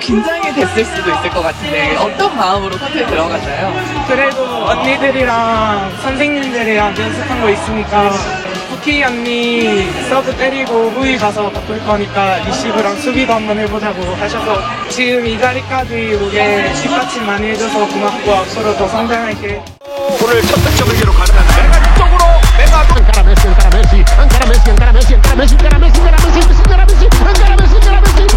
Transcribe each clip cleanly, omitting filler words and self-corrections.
긴장이 됐을 수도 있을 것 같은데 어떤 마음으로 코트에 들어갔나요? 그래도 언니들이랑 선생님들이랑 연습한 거 있으니까 쿠키 언니 서브 때리고 후위 가서 바꿀 거니까 리시브랑 수비도 한번 해보자고 하셔서 지금 이 자리까지 오게 뒷받침 많이 해줘서 고맙고 앞으로 더 성장할게. 오늘 첫 득점을 기록하는 메가 쪽으로 메가 Encara Messi, encara Messi, encara Messi, encara Messi, encara Messi, encara Messi, encara Messi, encara Messi, encara Messi, encara Messi.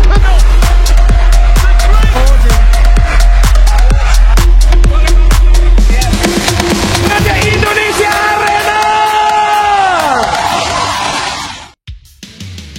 Indonesia Arena.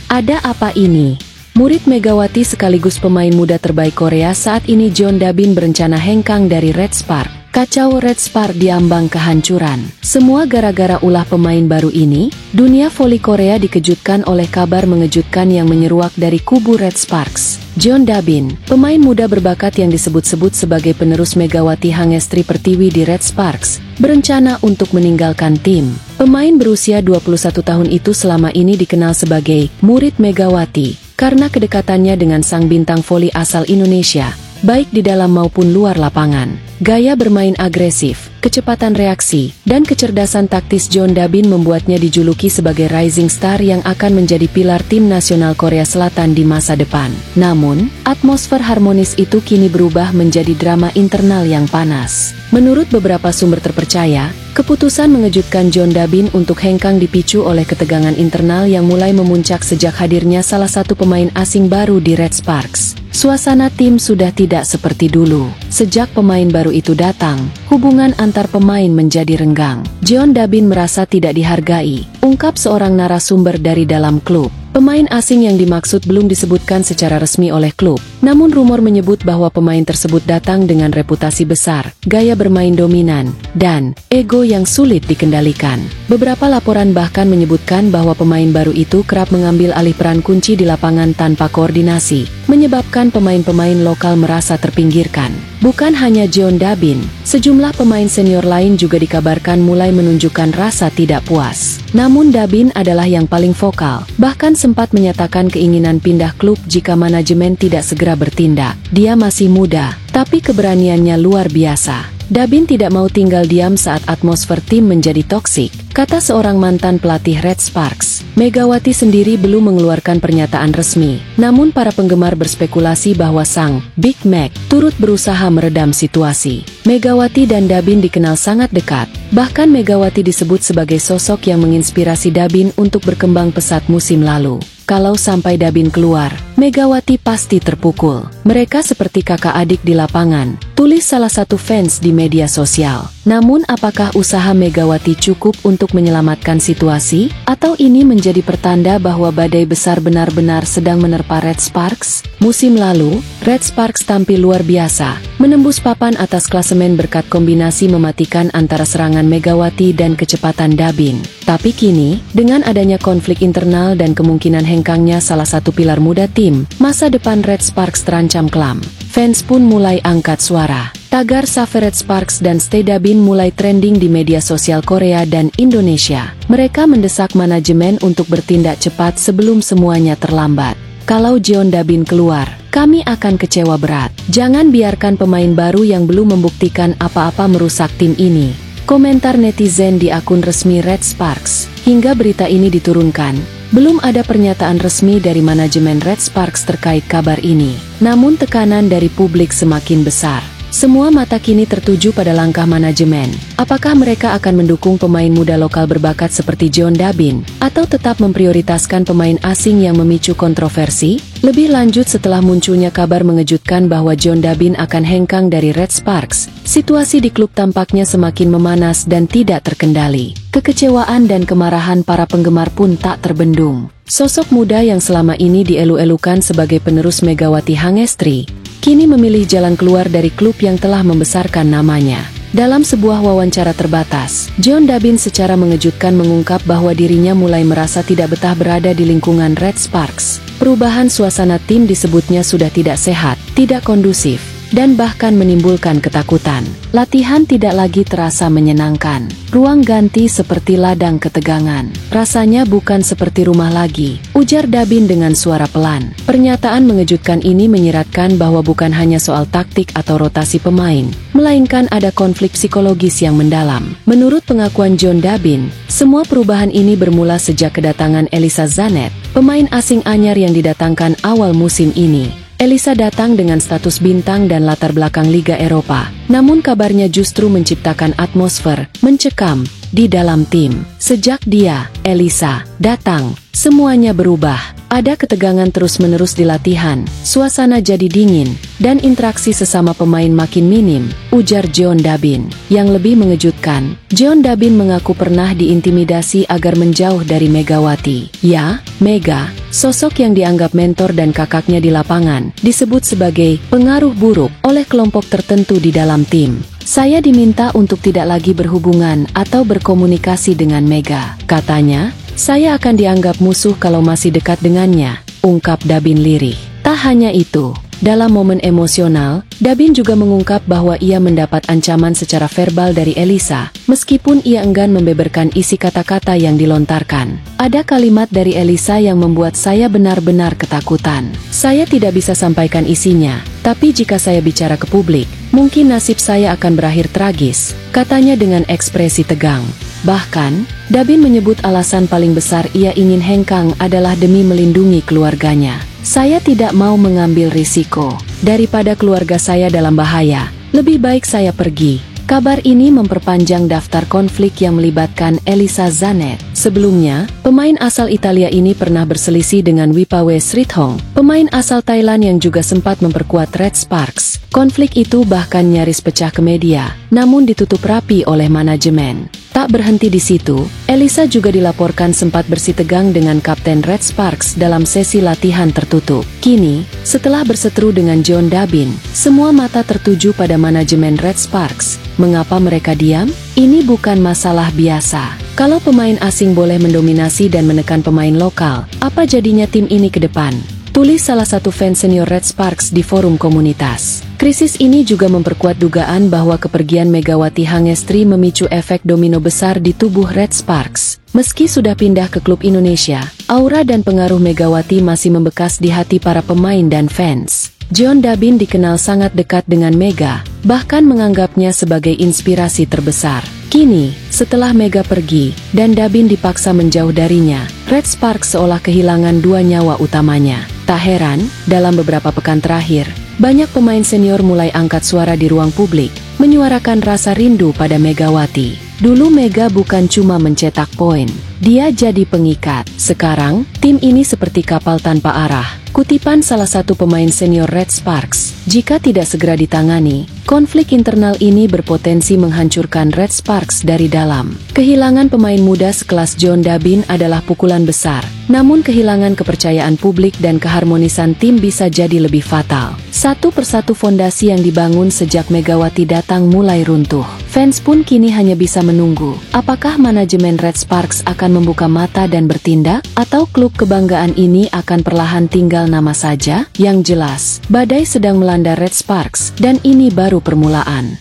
Ada apa ini? Murid Megawati sekaligus pemain muda terbaik Korea saat ini Jeon Da-bin berencana hengkang dari Red Spark. Kacau Red Spark diambang kehancuran. Semua gara-gara ulah pemain baru ini, dunia voli Korea dikejutkan oleh kabar mengejutkan yang menyeruak dari kubu Red Sparks. Jeon Da-bin, pemain muda berbakat yang disebut-sebut sebagai penerus Megawati Hangestri Pertiwi di Red Sparks, berencana untuk meninggalkan tim. Pemain berusia 21 tahun itu selama ini dikenal sebagai murid Megawati, karena kedekatannya dengan sang bintang voli asal Indonesia, baik di dalam maupun luar lapangan. Gaya bermain agresif, kecepatan reaksi, dan kecerdasan taktis Jeon Da-bin membuatnya dijuluki sebagai rising star yang akan menjadi pilar tim nasional Korea Selatan di masa depan. Namun, atmosfer harmonis itu kini berubah menjadi drama internal yang panas. Menurut beberapa sumber terpercaya, keputusan mengejutkan Jeon Da-bin untuk hengkang dipicu oleh ketegangan internal yang mulai memuncak sejak hadirnya salah satu pemain asing baru di Red Sparks. Suasana tim sudah tidak seperti dulu. Sejak pemain baru itu datang, hubungan antar pemain menjadi renggang. Jeon Da-bin merasa tidak dihargai, ungkap seorang narasumber dari dalam klub. Pemain asing yang dimaksud belum disebutkan secara resmi oleh klub, namun rumor menyebut bahwa pemain tersebut datang dengan reputasi besar, gaya bermain dominan, dan ego yang sulit dikendalikan. Beberapa laporan bahkan menyebutkan bahwa pemain baru itu kerap mengambil alih peran kunci di lapangan tanpa koordinasi, menyebabkan pemain-pemain lokal merasa terpinggirkan. Bukan hanya Jeon Da-bin, sejumlah pemain senior lain juga dikabarkan mulai menunjukkan rasa tidak puas. Namun Da-bin adalah yang paling vokal, bahkan sempat menyatakan keinginan pindah klub jika manajemen tidak segera bertindak. Dia masih muda, tapi keberaniannya luar biasa. Da-bin tidak mau tinggal diam saat atmosfer tim menjadi toksik, kata seorang mantan pelatih Red Sparks. Megawati sendiri belum mengeluarkan pernyataan resmi, namun para penggemar berspekulasi bahwa sang Big Mac turut berusaha meredam situasi. Megawati dan Da-bin dikenal sangat dekat, bahkan Megawati disebut sebagai sosok yang menginspirasi Da-bin untuk berkembang pesat musim lalu. Kalau sampai Da-bin keluar, Megawati pasti terpukul. Mereka seperti kakak adik di lapangan, tulis salah satu fans di media sosial. Namun apakah usaha Megawati cukup untuk menyelamatkan situasi? Atau ini menjadi pertanda bahwa badai besar benar-benar sedang menerpa Red Sparks? Musim lalu, Red Sparks tampil luar biasa, menembus papan atas klasemen berkat kombinasi mematikan antara serangan Megawati dan kecepatan Da-bin. Tapi kini, dengan adanya konflik internal dan kemungkinan hengkangnya salah satu pilar muda tim, masa depan Red Sparks terancam kelam. Fans pun mulai angkat suara. Tagar Save Red Sparks dan Stay Da-bin mulai trending di media sosial Korea dan Indonesia. Mereka mendesak manajemen untuk bertindak cepat sebelum semuanya terlambat. Kalau Jeon Da-bin keluar, kami akan kecewa berat. Jangan biarkan pemain baru yang belum membuktikan apa-apa merusak tim ini. Komentar netizen di akun resmi Red Sparks. Hingga berita ini diturunkan, belum ada pernyataan resmi dari manajemen Red Sparks terkait kabar ini. Namun tekanan dari publik semakin besar. Semua mata kini tertuju pada langkah manajemen. Apakah mereka akan mendukung pemain muda lokal berbakat seperti Jeon Da-bin, atau tetap memprioritaskan pemain asing yang memicu kontroversi? Lebih lanjut setelah munculnya kabar mengejutkan bahwa Jeon Da-bin akan hengkang dari Red Sparks, situasi di klub tampaknya semakin memanas dan tidak terkendali. Kekecewaan dan kemarahan para penggemar pun tak terbendung. Sosok muda yang selama ini dielu-elukan sebagai penerus Megawati Hangestri, kini memilih jalan keluar dari klub yang telah membesarkan namanya. Dalam sebuah wawancara terbatas, Jeon Da-bin secara mengejutkan mengungkap bahwa dirinya mulai merasa tidak betah berada di lingkungan Red Sparks. Perubahan suasana tim disebutnya sudah tidak sehat, tidak kondusif. dan bahkan menimbulkan ketakutan. Latihan tidak lagi terasa menyenangkan. Ruang ganti seperti ladang ketegangan. Rasanya bukan seperti rumah lagi, ujar Dabin dengan suara pelan. Pernyataan mengejutkan ini menyiratkan bahwa bukan hanya soal taktik atau rotasi pemain, melainkan ada konflik psikologis yang mendalam. Menurut pengakuan John Dabin, semua perubahan ini bermula sejak kedatangan Elisa Zanet, pemain asing anyar yang didatangkan awal musim ini. Elisa datang dengan status bintang dan latar belakang Liga Eropa, namun kabarnya justru menciptakan atmosfer mencekam di dalam tim. Sejak dia, Elisa, datang, semuanya berubah. Ada ketegangan terus-menerus di latihan, suasana jadi dingin, dan interaksi sesama pemain makin minim, ujar John Dabin. Yang lebih mengejutkan, John Dabin mengaku pernah diintimidasi agar menjauh dari Megawati. Ya, Mega, sosok yang dianggap mentor dan kakaknya di lapangan, disebut sebagai pengaruh buruk oleh kelompok tertentu di dalam tim. Saya diminta untuk tidak lagi berhubungan atau berkomunikasi dengan Mega. Katanya, saya akan dianggap musuh kalau masih dekat dengannya, ungkap Dabin lirih. Tak hanya itu, dalam momen emosional, Dabin juga mengungkap bahwa ia mendapat ancaman secara verbal dari Elisa, meskipun ia enggan membeberkan isi kata-kata yang dilontarkan. Ada kalimat dari Elisa yang membuat saya benar-benar ketakutan. Saya tidak bisa sampaikan isinya, tapi jika saya bicara ke publik, mungkin nasib saya akan berakhir tragis, katanya dengan ekspresi tegang. Bahkan, Dabin menyebut alasan paling besar ia ingin hengkang adalah demi melindungi keluarganya. Saya tidak mau mengambil risiko. Daripada keluarga saya dalam bahaya, lebih baik saya pergi. Kabar ini memperpanjang daftar konflik yang melibatkan Elisa Zanet. Sebelumnya, pemain asal Italia ini pernah berselisih dengan Wipawe Srithong, pemain asal Thailand yang juga sempat memperkuat Red Sparks. Konflik itu bahkan nyaris pecah ke media, namun ditutup rapi oleh manajemen. Tak berhenti di situ, Elisa juga dilaporkan sempat bersitegang dengan Kapten Red Sparks dalam sesi latihan tertutup. Kini, setelah berseteru dengan John Dabin, semua mata tertuju pada manajemen Red Sparks. Mengapa mereka diam? Ini bukan masalah biasa. Kalau pemain asing boleh mendominasi dan menekan pemain lokal, apa jadinya tim ini ke depan? Tulis salah satu fans senior Red Sparks di forum komunitas. Krisis ini juga memperkuat dugaan bahwa kepergian Megawati Hangestri memicu efek domino besar di tubuh Red Sparks. Meski sudah pindah ke klub Indonesia, aura dan pengaruh Megawati masih membekas di hati para pemain dan fans. John Dabin dikenal sangat dekat dengan Mega, bahkan menganggapnya sebagai inspirasi terbesar. Kini, setelah Mega pergi, dan Dabin dipaksa menjauh darinya, Red Sparks seolah kehilangan dua nyawa utamanya. Tak heran, dalam beberapa pekan terakhir, banyak pemain senior mulai angkat suara di ruang publik, menyuarakan rasa rindu pada Megawati. Dulu Mega bukan cuma mencetak poin, dia jadi pengikat. Sekarang, tim ini seperti kapal tanpa arah. Kutipan salah satu pemain senior Red Sparks, jika tidak segera ditangani, konflik internal ini berpotensi menghancurkan Red Sparks dari dalam. Kehilangan pemain muda sekelas John Dabin adalah pukulan besar, namun kehilangan kepercayaan publik dan keharmonisan tim bisa jadi lebih fatal. Satu persatu fondasi yang dibangun sejak Megawati datang mulai runtuh. Fans pun kini hanya bisa menunggu, apakah manajemen Red Sparks akan membuka mata dan bertindak, atau klub kebanggaan ini akan perlahan tinggal nama saja? Yang jelas, badai sedang melanda Red Sparks, dan ini baru permulaan.